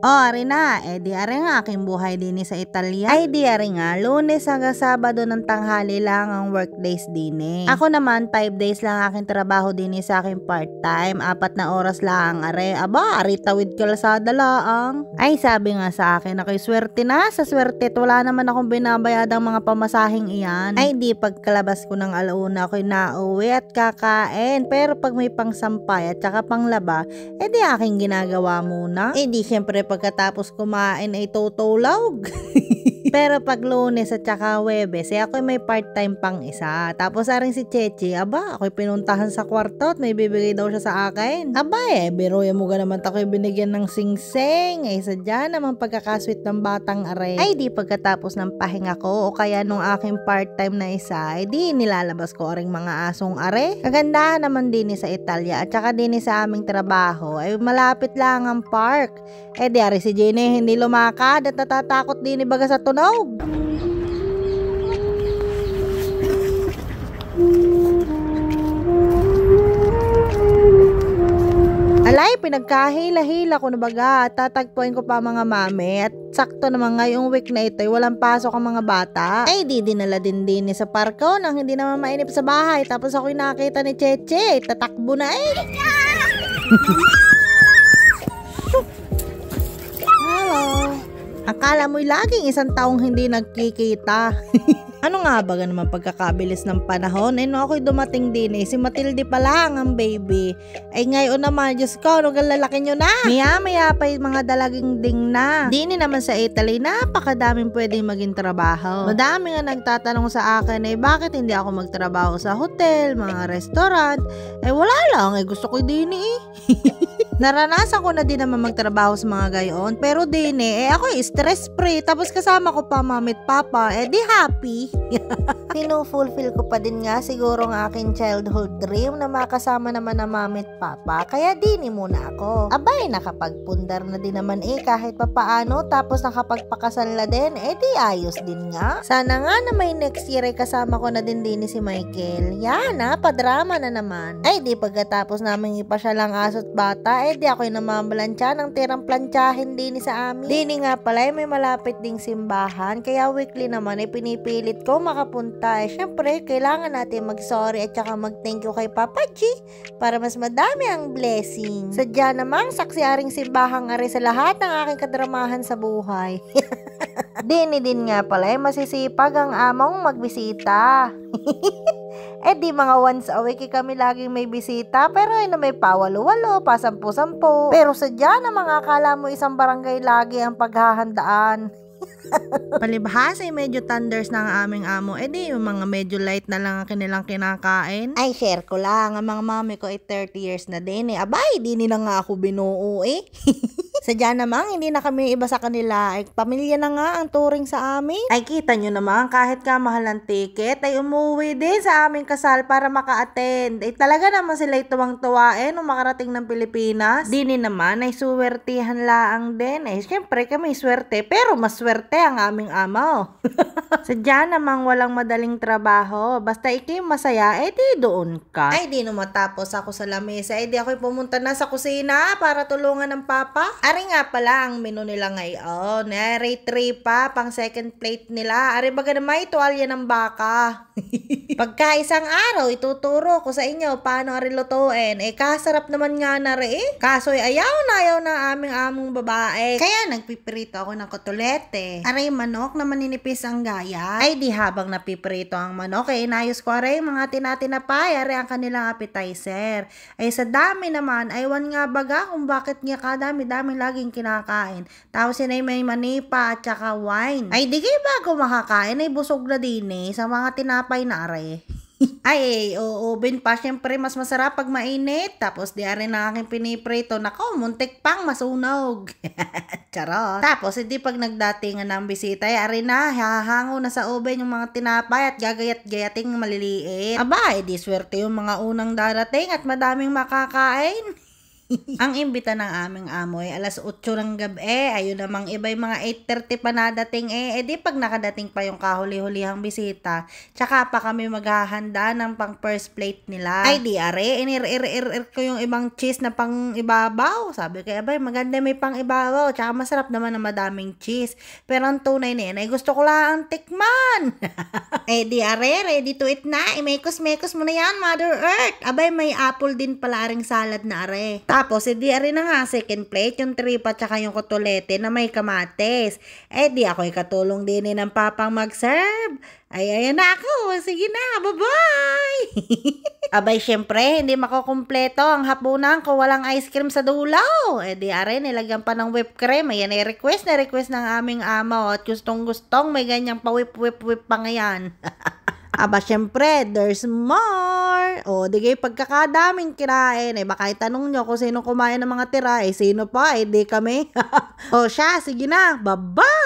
Ari na, di ari nga aking buhay din sa Italia. Ay di ari nga, Lunes hanggang Sabado ng tanghali lang ang workdays din Ako naman, 5 days lang aking trabaho din sa aking part-time. 4 na oras lang are. Aba, ari tawid kalsada laang. Ay sabi nga sa akin, ako'y swerte na. Sa swerte, wala naman akong binabayadang mga pamasahing iyan. Ay di pagkalabas ko ng alauna, ako'y nauwi at kakain. Pero pag may pangsampay at saka panglaba, di aking ginagawa muna. Di syempre pagkatapos kumain ay tutulog. Pero pag Lunes at saka Huwebes, ako'y may part-time pang isa. Tapos aring si Chechi, aba, ako'y pinuntahan sa kwarto at may bibigay daw siya sa akin. Aba biruya mo ga naman ako'y binigyan ng singseng. Sadya naman pagkakasweet ng batang are. Ay di pagkatapos ng pahinga ko o kaya nung aking part-time na isa, di nilalabas ko aring mga asong are. Kagandahan naman din sa Italia at saka din sa aming trabaho ay malapit lang ang park. Di ari si Jenny hindi lumakad at natatakot din baga sa tunog. Alay, pinagkahila-hila ko na baga at tatagpuin ko pa mga mami at sakto naman ngayong week na ito ay walang pasok ang mga bata. Ay di dinala din sa parko nang hindi naman mainip sa bahay. Tapos ako'y nakita ni Cheche, tatakbo na Hello. Akala mo'y laging isang taong hindi nagkikita. Ano nga ba naman pagkakabilis ng panahon? No, ako'y dumating din si Matilde pa lang ang baby. Ay ngayon naman, Diyos ko, nung lalaki nyo na. Maya pa yung mga dalaging ding na. Dini naman sa Italy, napakadaming pwedeng maging trabaho. Madami nga nagtatanong sa akin, bakit hindi ako magtrabaho sa hotel, mga restaurant? Wala lang, gusto ko dini Naranasan ko na din naman magtrabaho sa mga gayon. Pero din ako stress-free. Tapos kasama ko pa mami at papa. Di happy. Sinufulfill ko pa din nga siguro ang aking childhood dream na makasama naman ng mami at papa. Kaya dini muna ako. Abay, nakapagpundar na din naman kahit papaano. Tapos nakapagpakasal na din. Di ayos din nga. Sana nga na may next year ay kasama ko na din si Michael. Yan padrama na naman. Ay di pagkatapos namin ipasya lang aso at bata. Di ako'y namamalansya ng tirang plantsahin din sa amin. Dini nga pala may malapit ding simbahan. Kaya weekly naman pinipilit ko makapunta. Syempre, kailangan natin mag-sorry at saka mag-thank you kay Papa G para mas madami ang blessing. Sadya namang saksiaring simbahang ari sa lahat ng aking kadramahan sa buhay. Dini din nga pala masisipag ang among magbisita. Di mga once a week kami laging may bisita. Pero na may pawalo-walo, pasampu-sampu. Pero sadya na mga akala mo isang barangay lagi ang paghahandaan. Palibhas medyo thunders na ang aming amo. Di yung mga medyo light na lang ang kanilang kinakain. Ay share ko lang, ang mga mami ko 30 years na din Abay, di nila nga ako binuo Sadya namang hindi na kami iba sa kanila. Pamilya na nga ang turing sa amin. Ay kita nyo naman kahit ka mahal ng ticket ay umuwi din sa aming kasal para maka-attend. Talaga naman sila tuwang-tuwa nung makarating ng Pilipinas. Dini naman ay suwertihan laang din. Siyempre kami swerte pero mas swerte ang aming amo. Sadya namang walang madaling trabaho. Basta ikay masaya di doon ka. Ay di no matapos ako sa lamesa. Di ako'y pumunta na sa kusina para tulungan ng papa. Ari nga pala ang menu nila ngayon. Rate 3 pa, pang second plate nila. Ari baga na may tuwalya ng baka. Pagka isang araw, ituturo ko sa inyo paano ari lutuin. Kasarap naman nga na Kaso'y ayaw na aming among babae. Kaya nagpiprito ako ng kotolete. Aray manok na maninipis ang gaya. Ay di habang napiprito ang manok, inayos ko aray mga tinatinapay. Aray ang kanilang appetizer. Sa dami naman, aywan nga baga kung bakit nga kadami-daming laging kinakain. Tapos may manipa at saka wine. Ay di kayo bago makakain ay busog na din sa mga tinapay na are. Ay, oven pa. Siyempre, mas masarap pag mainit. Tapos, di rin na aking piniprito. Nako, muntik pang masunog. Charot. Tapos, hindi pag nagdatingan ng bisita, ari na, hahango na sa oven yung mga tinapay at gagayat-gayating maliliit. Aba, di swerte yung mga unang darating at madaming makakain. Ang imbita ng aming amo ay alas 8 ng gabi. Ayun namang iba yung mga 8:30 pa nadating di pag nakadating pa yung kahuli-hulihang bisita, tsaka pa kami maghahanda ng pang first plate nila. Ay di are, inir ko yung ibang cheese na pang ibabaw. Sabi ko, abay maganda may pang ibabaw, tsaka masarap naman na madaming cheese. Pero ang tunay na yun ay gusto ko lang tikman. Di are, ready to eat na. Mekos-mekos mo na yan, Mother Earth. Abay may apple din pala aring salad na are. Tapos, di ari na nga, second plate, yung tripa tsaka yung kotolete na may kamates. Di ako'y katulong din ng papang mag-serve. Ayan na ako. Sige na, bye-bye! Abay, syempre, hindi makukumpleto ang hapunan kung walang ice cream sa dulaw. Di ari, nilagyan pa ng whipped cream. Ayan, request ng aming amo. At gustong-gustong may ganyang pa-whip-whip-whip pa ngayon. Aba, syempre, there's more. Di kayo pagkakadaming kinain. Baka itanong nyo kung sino kumain ng mga tira. Sino pa? Di kami. Siya, sige na. Bye-bye!